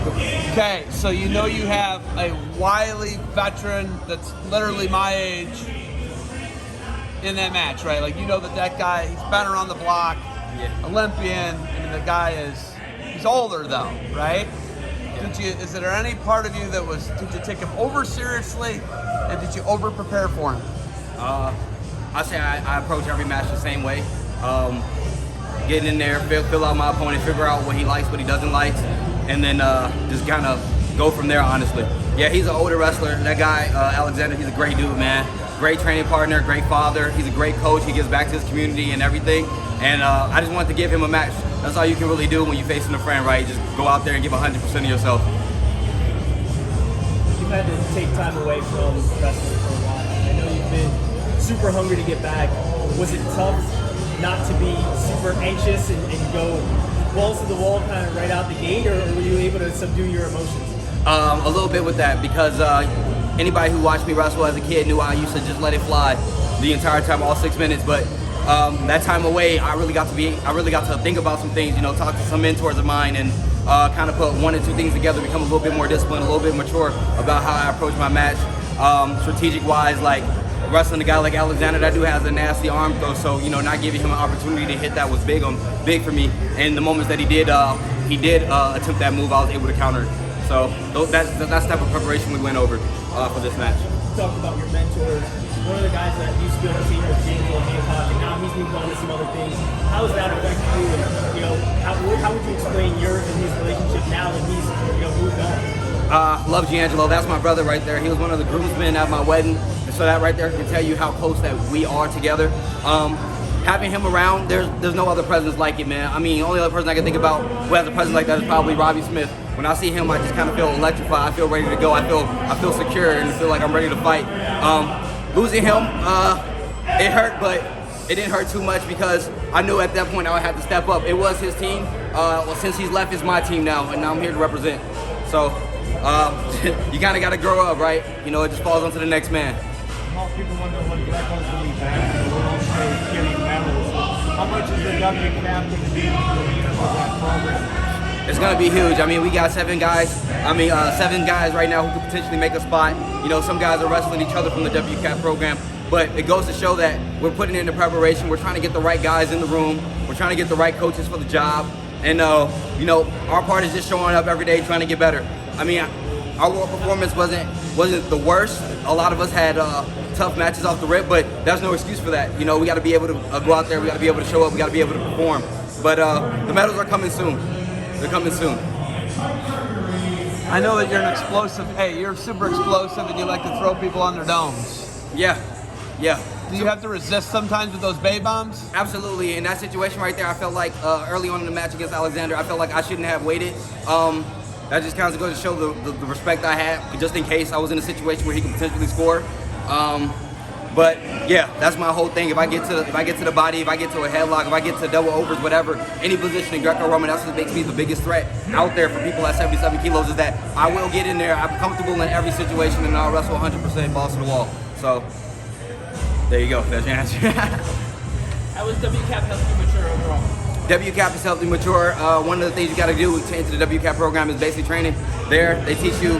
Okay, so you know you have a wily veteran that's literally my age in that match, right? Like, you know that guy, he's been around the block, Olympian. I mean, the guy he's older though, right? Is there any part of you that did you take him over seriously, and did you over prepare for him? I say I approach every match the same way. Getting in there, fill out my opponent, figure out what he likes, what he doesn't like, and then just kind of go from there, honestly. Yeah, he's an older wrestler. That guy, Alexander, he's a great dude, man. Great training partner, great father. He's a great coach. He gives back to his community and everything. And I just wanted to give him a match. That's all you can really do when you're facing a friend, right? Just go out there and give 100% of yourself. You've had to take time away from wrestling for a while. I know you've been super hungry to get back. Was it tough not to be super anxious and go balls to the wall kind of right out the gate, or were you able to subdue your emotions? A little bit with that, because anybody who watched me wrestle as a kid knew I used to just let it fly the entire time, all 6 minutes. But that time away, I really got to think about some things, talk to some mentors of mine, and kind of put one or two things together, become a little bit more disciplined, a little bit mature about how I approach my match, strategic-wise, like wrestling a guy like Alexander that dude has a nasty arm throw, so not giving him an opportunity to hit that was big for me. And the moments that he did attempt that move, I was able to counter it. So that's the type of preparation we went over for this match. Talk about your mentors. One of the guys that used to be on the team was Greco, and now he's moved on to some other things. How has that affected you? And, how would you explain yours and his relationship now that he's moved on? Love Giangelo. That's my brother right there. He was one of the groomsmen at my wedding. And so that right there can tell you how close that we are together. Having him around, there's no other presence like it, man. I mean, the only other person I can think about who has a presence like that is probably Robbie Smith. When I see him, I just kind of feel electrified. I feel ready to go. I feel secure and feel like I'm ready to fight. Losing him, it hurt, but it didn't hurt too much because I knew at that point I would have to step up. It was his team. Well, since he's left, it's my team now, and now I'm here to represent. So you kind of got to grow up, right? It just falls onto the next man. Most people wonder what Greco's going to be back and we're going to stay getting medals. How much is the WCAP going to be for that program? It's going to be huge. I mean, we got 7 guys. 7 guys right now who could potentially make a spot. Some guys are wrestling each other from the WCAP program. But it goes to show that we're putting in the preparation. We're trying to get the right guys in the room. We're trying to get the right coaches for the job. And, our part is just showing up every day trying to get better. I mean, our world performance wasn't the worst. A lot of us had tough matches off the rip, but there's no excuse for that. We got to be able to go out there. We got to be able to show up. We got to be able to perform. But the medals are coming soon. They're coming soon. I know that you're an explosive. Hey, you're super explosive, and you like to throw people on their domes. Yeah. Do you have to resist sometimes with those bay bombs? Absolutely. In that situation right there, I felt like early on in the match against Alexander, I felt like I shouldn't have waited. That just kind of goes to show the respect I had, just in case I was in a situation where he could potentially score. But yeah, that's my whole thing. If I get to the body, if I get to a headlock, if I get to double overs, whatever, any position in Greco-Roman, that's what makes me the biggest threat out there for people at 77 kilos is that I will get in there. I'm comfortable in every situation, and I'll wrestle 100% balls to the wall. So there you go. That's your answer. How was WCAP helping you mature overall? WCAP has helped me mature. One of the things you got to do to enter the WCAP program is basic training. There, they teach you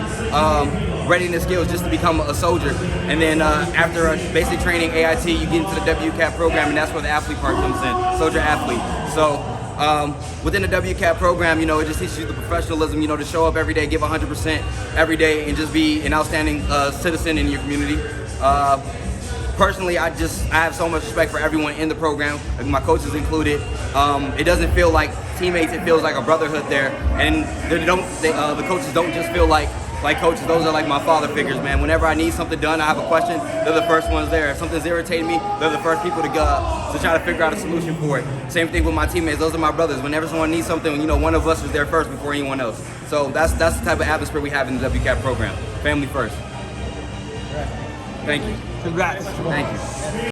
readiness skills just to become a soldier. And then after basic training, AIT, you get into the WCAP program, and that's where the athlete part comes in, soldier athlete. So within the WCAP program, it just teaches you the professionalism, to show up every day, give 100% every day, and just be an outstanding citizen in your community. Personally, I have so much respect for everyone in the program, like my coaches included. It doesn't feel like teammates; it feels like a brotherhood there. And the coaches don't just feel like coaches. Those are like my father figures, man. Whenever I need something done, I have a question, they're the first ones there. If something's irritating me, they're the first people to go to try to figure out a solution for it. Same thing with my teammates; those are my brothers. Whenever someone needs something, one of us is there first before anyone else. So that's the type of atmosphere we have in the WCAP program. Family first. Thank you. Congrats. Thank you.